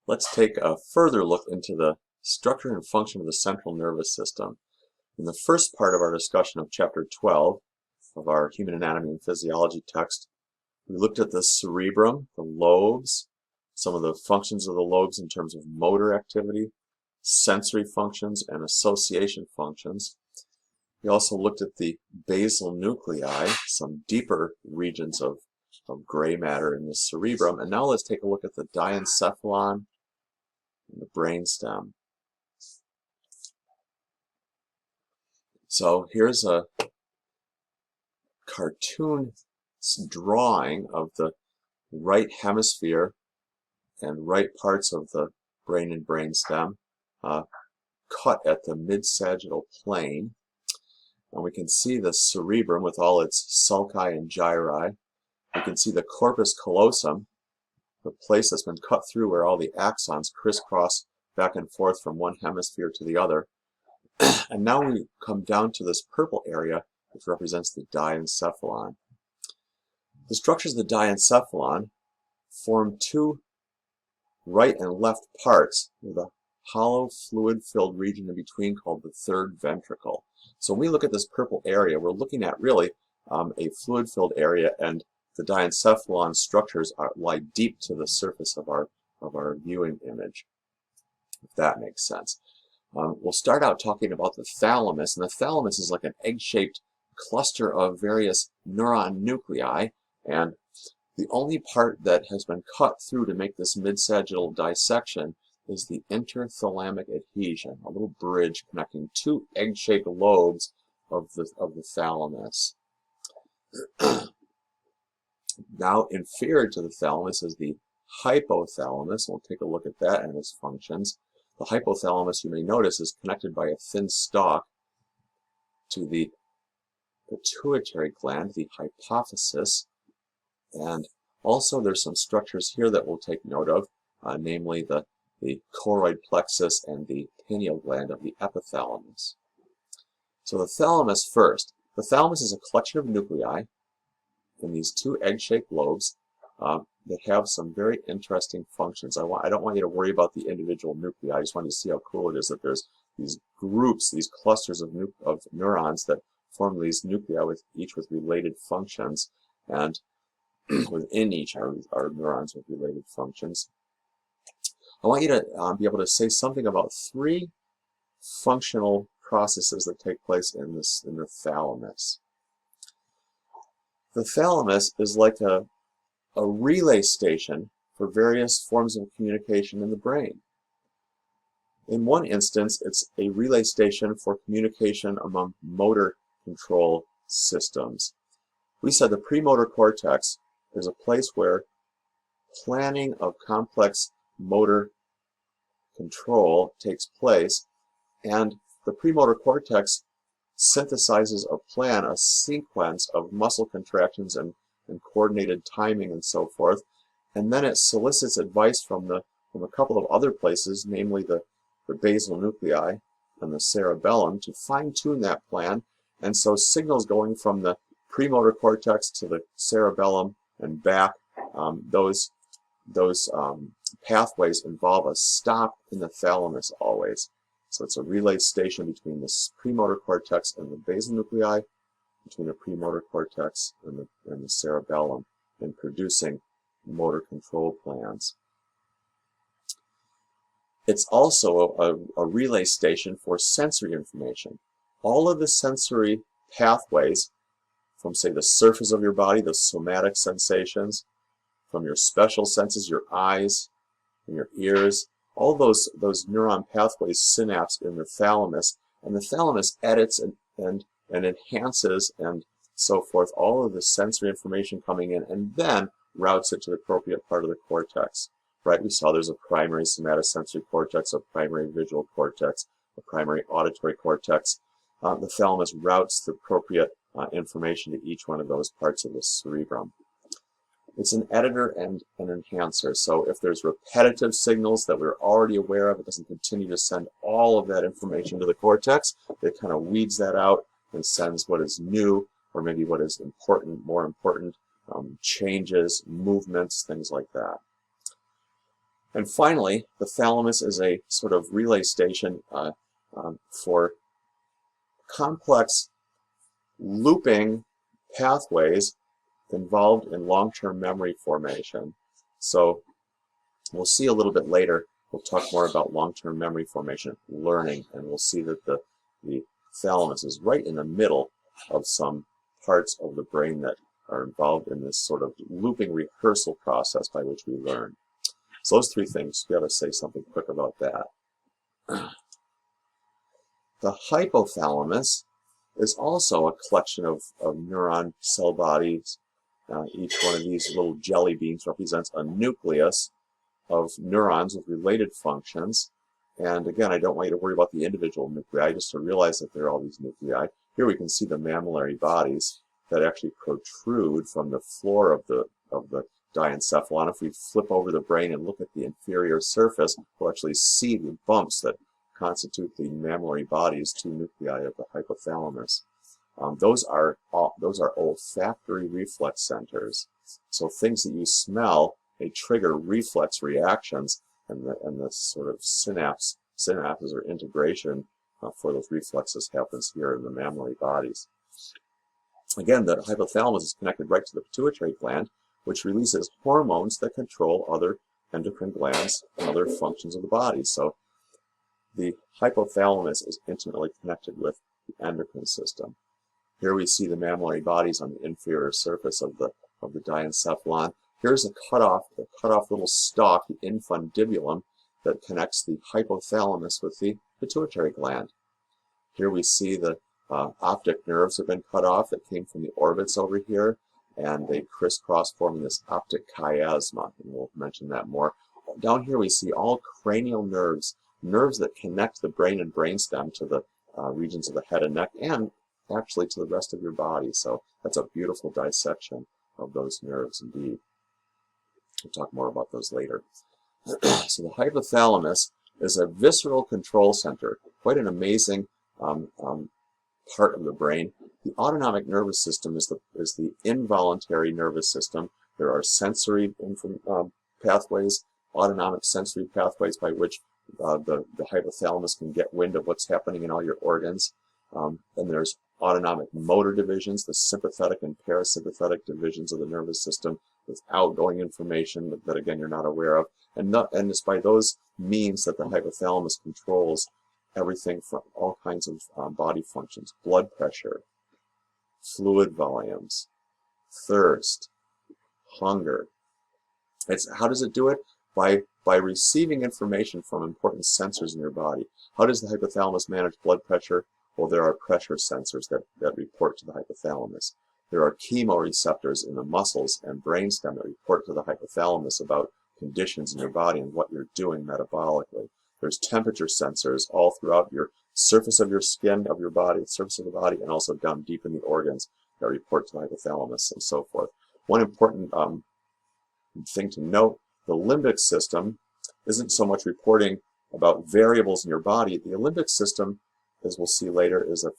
Let's take a further look into the structure and function of the central nervous system. In the first part of our discussion of Chapter 12 of our Human Anatomy and Physiology text, we looked at the cerebrum, the lobes, some of the functions of the lobes in terms of motor activity, sensory functions, and association functions. We also looked at the basal nuclei, some deeper regions of gray matter in the cerebrum. And now let's take a look at the diencephalon and the brainstem. So here's a cartoon drawing of the right hemisphere and right parts of the brain and brainstem cut at the mid-sagittal plane. And we can see the cerebrum with all its sulci and gyri. We can see the corpus callosum, the place that's been cut through where all the axons crisscross back and forth from one hemisphere to the other. And now we come down to this purple area, which represents the diencephalon. The structures of the diencephalon form two right and left parts with a hollow fluid-filled region in between called the third ventricle. So when we look at this purple area, we're looking at really a fluid-filled area, and the diencephalon structures lie deep to the surface of our viewing image, if that makes sense. We'll start out talking about the thalamus, and the thalamus is like an egg-shaped cluster of various neuron nuclei, and the only part that has been cut through to make this mid-sagittal dissection is the interthalamic adhesion, a little bridge connecting two egg-shaped lobes of the thalamus. Now inferior to the thalamus is the hypothalamus. We'll take a look at that and its functions. The hypothalamus, you may notice, is connected by a thin stalk to the pituitary gland, the hypophysis, and also there's some structures here that we'll take note of, namely the choroid plexus and the pineal gland of the epithalamus. So the thalamus first. The thalamus is a collection of nuclei in these two egg-shaped lobes that have some very interesting functions. I don't want you to worry about the individual nuclei. I just want you to see how cool it is that there's these groups, these clusters of neurons that form these nuclei each with related functions, and within each are neurons with related functions. I want you to be able to say something about three functional processes that take place in the thalamus. The thalamus is like a relay station for various forms of communication in the brain. In one instance, it's a relay station for communication among motor control systems. We said the premotor cortex is a place where planning of complex motor control takes place, and the premotor cortex synthesizes a plan, a sequence of muscle contractions and coordinated timing and so forth, and then it solicits advice from a couple of other places, namely the basal nuclei and the cerebellum, to fine-tune that plan. And so signals going from the premotor cortex to the cerebellum and back, those pathways involve a stop in the thalamus always. So it's a relay station between the premotor cortex and the basal nuclei, between the premotor cortex and the cerebellum, in producing motor control plans. It's also a relay station for sensory information. All of the sensory pathways from, say, the surface of your body, the somatic sensations, from your special senses, your eyes and your ears, all those neuron pathways synapse in the thalamus, and the thalamus edits and enhances and so forth all of the sensory information coming in, and then routes it to the appropriate part of the cortex. Right? We saw there's a primary somatosensory cortex, a primary visual cortex, a primary auditory cortex. The thalamus routes the appropriate information to each one of those parts of the cerebrum. It's an editor and an enhancer. So if there's repetitive signals that we're already aware of, it doesn't continue to send all of that information to the cortex. It kind of weeds that out and sends what is new, or maybe what is important, more important, changes, movements, things like that. And finally, the thalamus is a sort of relay station for complex looping pathways involved in long-term memory formation. So we'll see a little bit later, we'll talk more about long-term memory formation, learning, and we'll see that the thalamus is right in the middle of some parts of the brain that are involved in this sort of looping rehearsal process by which we learn. So those three things, we got to say something quick about that. The hypothalamus is also a collection of neuron cell bodies. Each one of these little jelly beans represents a nucleus of neurons with related functions. And again, I don't want you to worry about the individual nuclei, just to realize that there are all these nuclei. Here we can see the mammillary bodies that actually protrude from the floor of the diencephalon. If we flip over the brain and look at the inferior surface, we'll actually see the bumps that constitute the mammillary bodies, two nuclei of the hypothalamus. Those are olfactory reflex centers. So things that you smell, they trigger reflex reactions, and the sort of synapses or integration for those reflexes happens here in the mammillary bodies. Again, the hypothalamus is connected right to the pituitary gland, which releases hormones that control other endocrine glands and other functions of the body. So the hypothalamus is intimately connected with the endocrine system. Here we see the mammillary bodies on the inferior surface of the diencephalon. Here's the cutoff little stalk, the infundibulum, that connects the hypothalamus with the pituitary gland. Here we see the optic nerves have been cut off that came from the orbits over here, and they crisscross, forming this optic chiasma, and we'll mention that more. Down here we see all cranial nerves that connect the brain and brainstem to the regions of the head and neck, and actually to the rest of your body. So that's a beautiful dissection of those nerves indeed. We'll talk more about those later. So the hypothalamus is a visceral control center, quite an amazing part of the brain. The autonomic nervous system is the involuntary nervous system. There are sensory pathways, autonomic sensory pathways by which the hypothalamus can get wind of what's happening in all your organs. And there's autonomic motor divisions, the sympathetic and parasympathetic divisions of the nervous system, with outgoing information that again you're not aware of. And it's by those means that the hypothalamus controls everything from all kinds of body functions: blood pressure, fluid volumes, thirst, hunger. How does it do it? By receiving information from important sensors in your body. How does the hypothalamus manage blood pressure? Well, there are pressure sensors that report to the hypothalamus. There are chemoreceptors in the muscles and brainstem that report to the hypothalamus about conditions in your body and what you're doing metabolically. There's temperature sensors all throughout your surface of your skin, of your body, the surface of the body, and also down deep in the organs that report to the hypothalamus and so forth. One important thing to note, the limbic system isn't so much reporting about variables in your body. The limbic system, as we'll see later, is a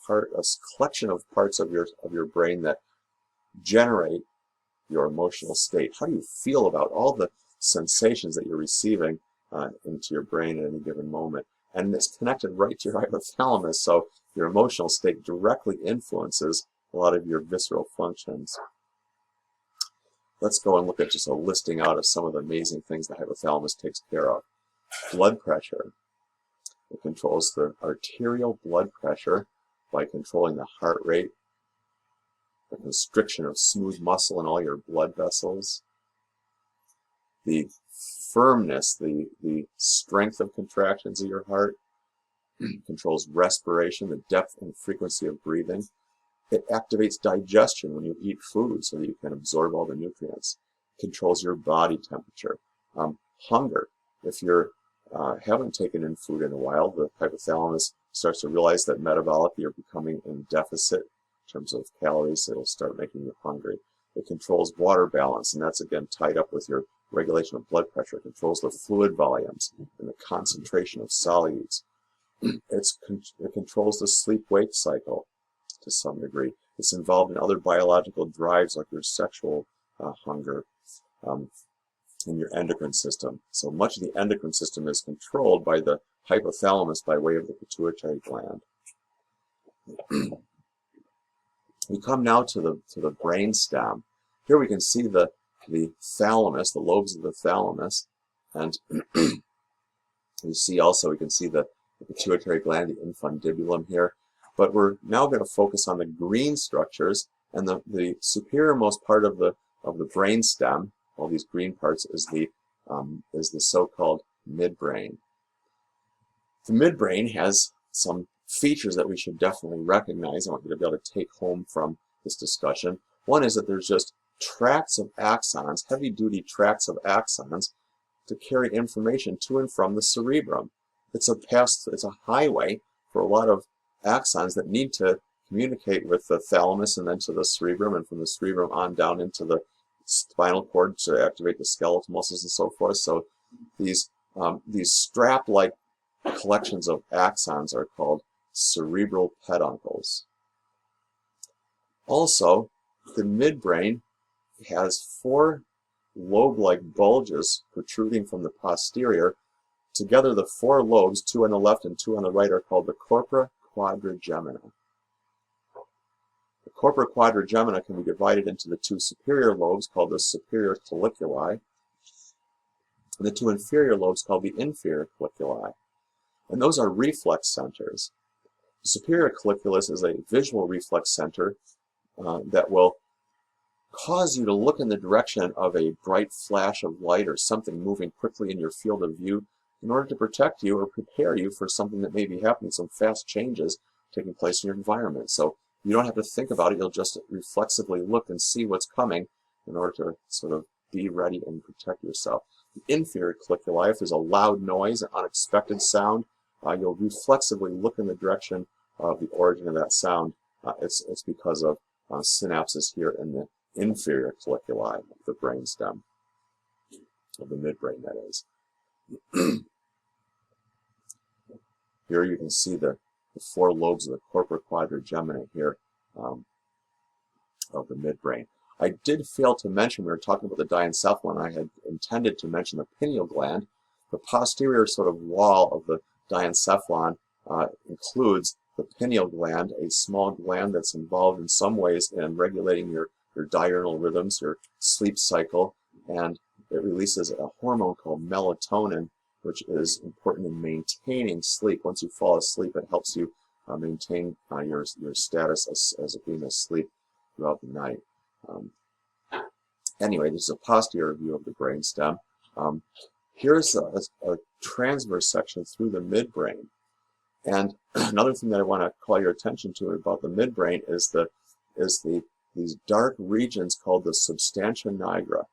collection of parts of your brain that generate your emotional state. How do you feel about all the sensations that you're receiving into your brain at any given moment? And it's connected right to your hypothalamus, so your emotional state directly influences a lot of your visceral functions. Let's go and look at just a listing out of some of the amazing things the hypothalamus takes care of. Blood pressure. It controls the arterial blood pressure by controlling the heart rate, the constriction of smooth muscle in all your blood vessels, the firmness, the strength of contractions of your heart. Controls respiration, the depth and frequency of breathing. It activates digestion when you eat food so that you can absorb all the nutrients. Controls your body temperature. Hunger. If you haven't taken in food in a while, the hypothalamus starts to realize that metabolically you're becoming in deficit in terms of calories, so it'll start making you hungry. It controls water balance, and that's again tied up with your regulation of blood pressure. It controls the fluid volumes and the concentration of solutes. It controls the sleep-wake cycle to some degree. It's involved in other biological drives like your sexual hunger. in your endocrine system. So much of the endocrine system is controlled by the hypothalamus by way of the pituitary gland. We come now to the brain stem. Here we can see the thalamus, the lobes of the thalamus, and you see also we can see the pituitary gland, the infundibulum here. But we're now going to focus on the green structures, and the superiormost part of the brain stem, all these green parts, is the so-called midbrain. The midbrain has some features that we should definitely recognize. I want you to be able to take home from this discussion. One is that there's just tracts of axons, heavy-duty tracts of axons, to carry information to and from the cerebrum. It's a highway for a lot of axons that need to communicate with the thalamus and then to the cerebrum, and from the cerebrum on down into the spinal cord to activate the skeletal muscles and so forth. So these strap-like collections of axons are called cerebral peduncles. Also, the midbrain has 4 lobe-like bulges protruding from the posterior. Together, the 4 lobes, 2 on the left and 2 on the right, are called the corpora quadrigemina. The corpora quadrigemina can be divided into the 2 superior lobes called the superior colliculi, and the 2 inferior lobes called the inferior colliculi. And those are reflex centers. The superior colliculus is a visual reflex center that will cause you to look in the direction of a bright flash of light or something moving quickly in your field of view in order to protect you or prepare you for something that may be happening, some fast changes taking place in your environment. So you don't have to think about it, you'll just reflexively look and see what's coming in order to sort of be ready and protect yourself. The inferior colliculi, if there's a loud noise, an unexpected sound, you'll reflexively look in the direction of the origin of that sound. It's because of synapses here in the inferior colliculi of the brainstem, of the midbrain, that is. Here you can see the 4 lobes of the corpora quadrigemina here of the midbrain. I did fail to mention, we were talking about the diencephalon, I had intended to mention the pineal gland. The posterior sort of wall of the diencephalon includes the pineal gland, a small gland that's involved in some ways in regulating your diurnal rhythms, your sleep cycle, and it releases a hormone called melatonin, which is important in maintaining sleep. Once you fall asleep, it helps you maintain your status as being asleep throughout the night. Anyway, this is a posterior view of the brainstem. Here's a transverse section through the midbrain. And another thing that I want to call your attention to about the midbrain is these dark regions called the substantia nigra.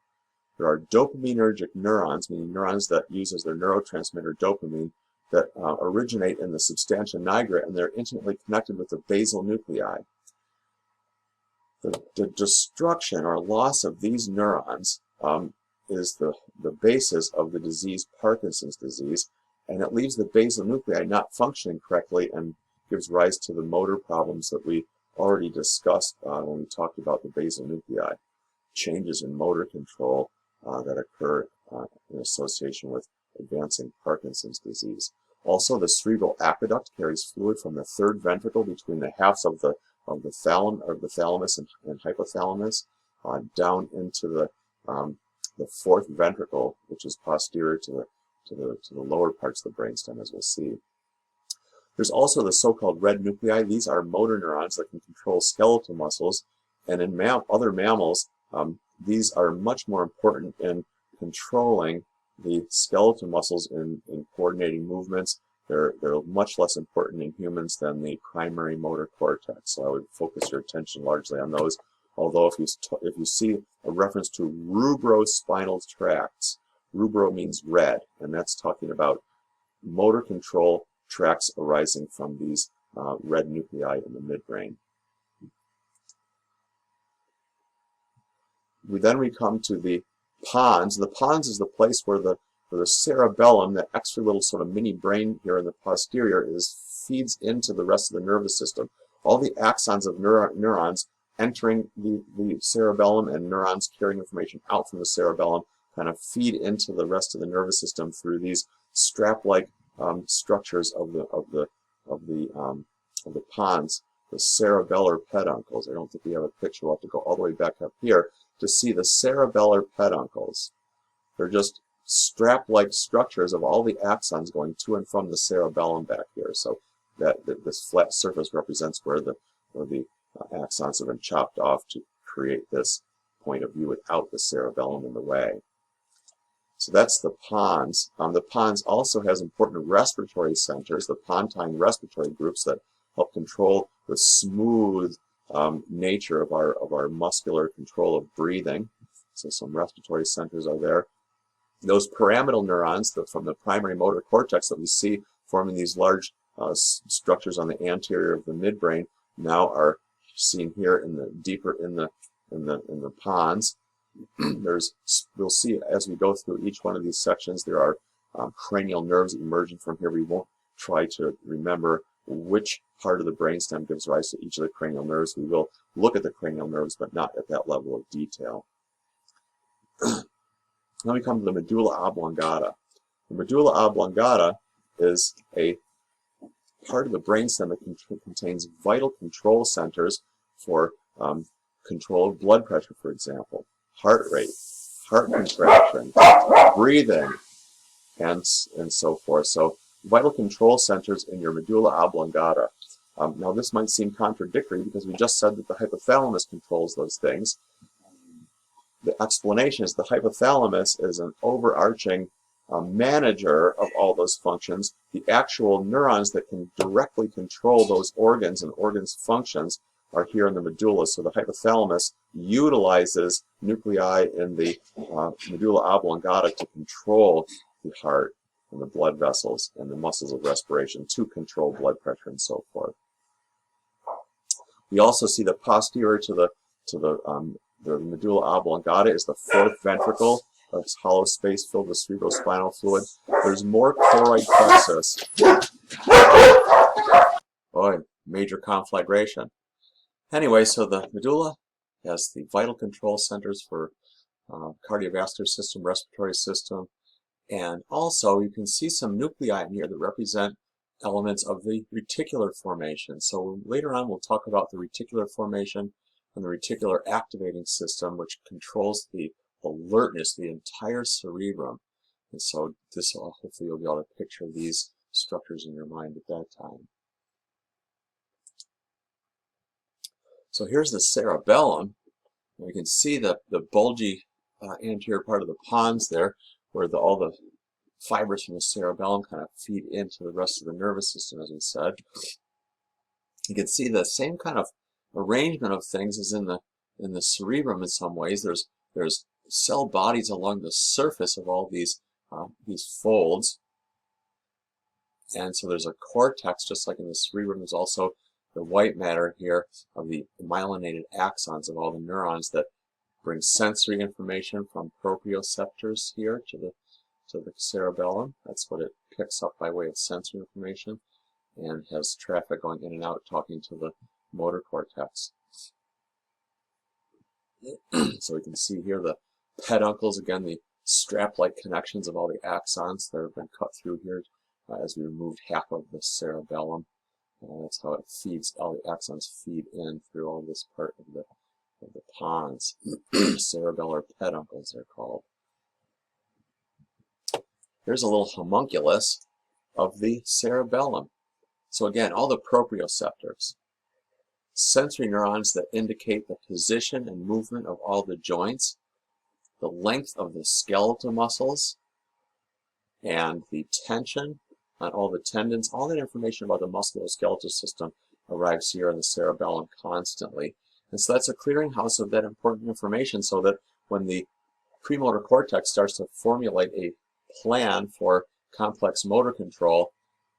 There are dopaminergic neurons, meaning neurons that use as their neurotransmitter dopamine, that originate in the substantia nigra, and they're intimately connected with the basal nuclei. The destruction or loss of these neurons is the basis of the disease Parkinson's disease, and it leaves the basal nuclei not functioning correctly and gives rise to the motor problems that we already discussed when we talked about the basal nuclei. Changes in motor control that occur in association with advancing Parkinson's disease. Also, the cerebral aqueduct carries fluid from the 3rd ventricle between the halves of the thalamus and hypothalamus down into the 4th ventricle, which is posterior to the lower parts of the brainstem, as we'll see. There's also the so-called red nuclei. These are motor neurons that can control skeletal muscles, and in other mammals, these are much more important in controlling the skeletal muscles in coordinating movements. They're much less important in humans than the primary motor cortex, so I would focus your attention largely on those. Although if you see a reference to rubrospinal tracts, rubro means red, and that's talking about motor control tracts arising from these red nuclei in the midbrain. Then we come to the pons. The pons is the place where the cerebellum, that extra little sort of mini brain here in the posterior, feeds into the rest of the nervous system. All the axons of neurons entering the cerebellum and neurons carrying information out from the cerebellum kind of feed into the rest of the nervous system through these strap-like structures of the pons, the cerebellar peduncles. I don't think we have a picture. We'll have to go all the way back up here to see the cerebellar peduncles. They're just strap-like structures of all the axons going to and from the cerebellum back here. So that this flat surface represents where the axons have been chopped off to create this point of view without the cerebellum in the way. So that's the pons. The pons also has important respiratory centers, the pontine respiratory groups that help control the smooth nature of our muscular control of breathing. So some respiratory centers are there. Those pyramidal neurons from the primary motor cortex that we see forming these large structures on the anterior of the midbrain now are seen here in the deeper in the pons. We'll see as we go through each one of these sections there are cranial nerves emerging from here. We won't try to remember which part of the brainstem gives rise to each of the cranial nerves. We will look at the cranial nerves, but not at that level of detail. Now we come to the medulla oblongata. The medulla oblongata is a part of the brainstem that contains vital control centers for control of blood pressure, for example, heart rate, heart contraction, breathing, and so forth. So vital control centers in your medulla oblongata. Now this might seem contradictory because we just said that the hypothalamus controls those things. The explanation is the hypothalamus is an overarching manager of all those functions. The actual neurons that can directly control those organs and organs' functions are here in the medulla. So the hypothalamus utilizes nuclei in the medulla oblongata to control the heart and the blood vessels and the muscles of respiration to control blood pressure and so forth. We also see the posterior to the medulla oblongata is the fourth ventricle, a hollow space filled with cerebrospinal fluid. There's more choroid plexus. Boy, major conflagration. Anyway, so the medulla has the vital control centers for cardiovascular system, respiratory system, and also you can see some nuclei in here that represent elements of the reticular formation. So later on we'll talk about the reticular formation and the reticular activating system, which controls the alertness, the entire cerebrum. And so this will, hopefully you'll be able to picture these structures in your mind at that time. So here's the cerebellum. We can see the bulgy anterior part of the pons there, where all the fibers from the cerebellum kind of feed into the rest of the nervous system, as we said. You can see the same kind of arrangement of things as in the cerebrum in some ways. There's cell bodies along the surface of all these folds, and so there's a cortex just like in the cerebrum. There's also the white matter here of the myelinated axons of all the neurons that bring sensory information from proprioceptors here to the cerebellum. That's what it picks up by way of sensory information, and has traffic going in and out talking to the motor cortex. So we can see here the peduncles, again the strap-like connections of all the axons that have been cut through here as we removed half of the cerebellum. That's how it feeds, all the axons feed in through all this part of the pons. Cerebellar peduncles they're called. Here's a little homunculus of the cerebellum. So again, all the proprioceptors, sensory neurons that indicate the position and movement of all the joints, the length of the skeletal muscles, and the tension on all the tendons. All that information about the musculoskeletal system arrives here in the cerebellum constantly. And so that's a clearinghouse of that important information, so that when the premotor cortex starts to formulate a plan for complex motor control,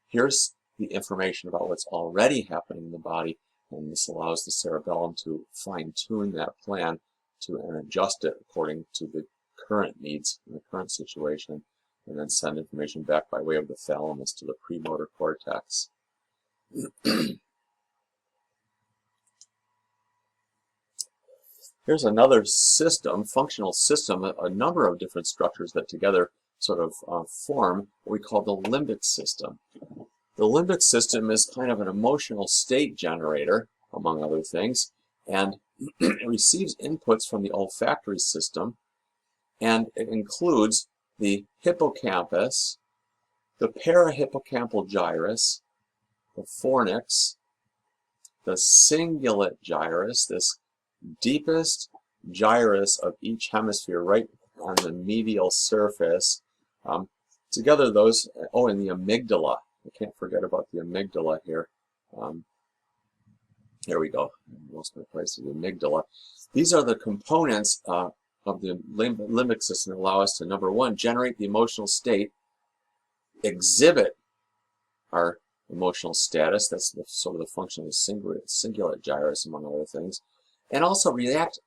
here's the information about what's already happening in the body, and this allows the cerebellum to fine-tune that plan and adjust it according to the current needs in the current situation, and then send information back by way of the thalamus to the premotor cortex. Here's another system, functional system, a number of different structures that together sort of form what we call the limbic system. The limbic system is kind of an emotional state generator, among other things, and it receives inputs from the olfactory system, and it includes the hippocampus, the parahippocampal gyrus, the fornix, the cingulate gyrus, this deepest gyrus of each hemisphere right on the medial surface. Together those, and the amygdala. I can't forget about the amygdala here. Here we go. I lost my place. The amygdala. These are the components of the limbic system that allow us to, number one, generate the emotional state, exhibit our emotional status. That's sort of the function of the cingulate gyrus, among other things, and also react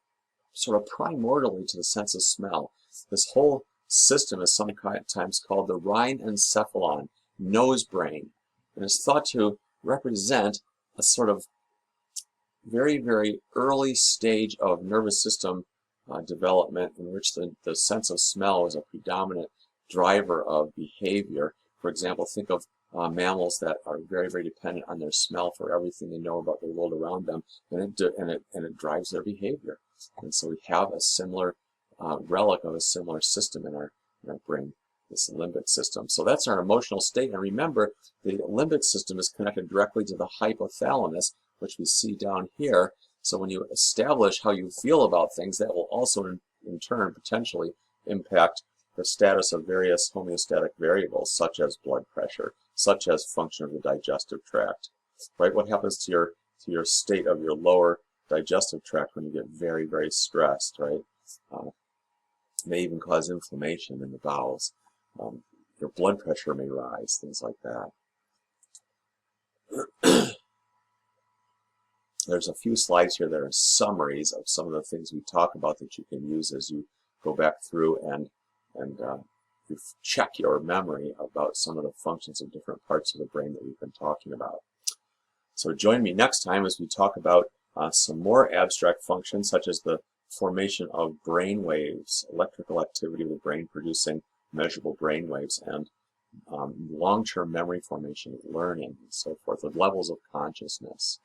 sort of primordially to the sense of smell. This whole system is sometimes called the Diencephalon, nose brain, and is thought to represent a sort of very, very early stage of nervous system development in which the sense of smell is a predominant driver of behavior. For example, think of mammals that are very, very dependent on their smell for everything they know about the world around them, and it drives their behavior. And so we have a similar relic of a similar system in our brain, this limbic system. So that's our emotional state. And remember, the limbic system is connected directly to the hypothalamus, which we see down here. So when you establish how you feel about things, that will also in turn potentially impact the status of various homeostatic variables, such as blood pressure, such as function of the digestive tract. Right? What happens to your state of your lower digestive tract when you get very, very stressed, right? It may even cause inflammation in the bowels. Your blood pressure may rise, things like that. There's a few slides here that are summaries of some of the things we talk about that you can use as you go back through and you check your memory about some of the functions of different parts of the brain that we've been talking about. So join me next time as we talk about some more abstract functions, such as the formation of brain waves, electrical activity of the brain producing measurable brain waves, and long-term memory formation, learning, and so forth, with levels of consciousness.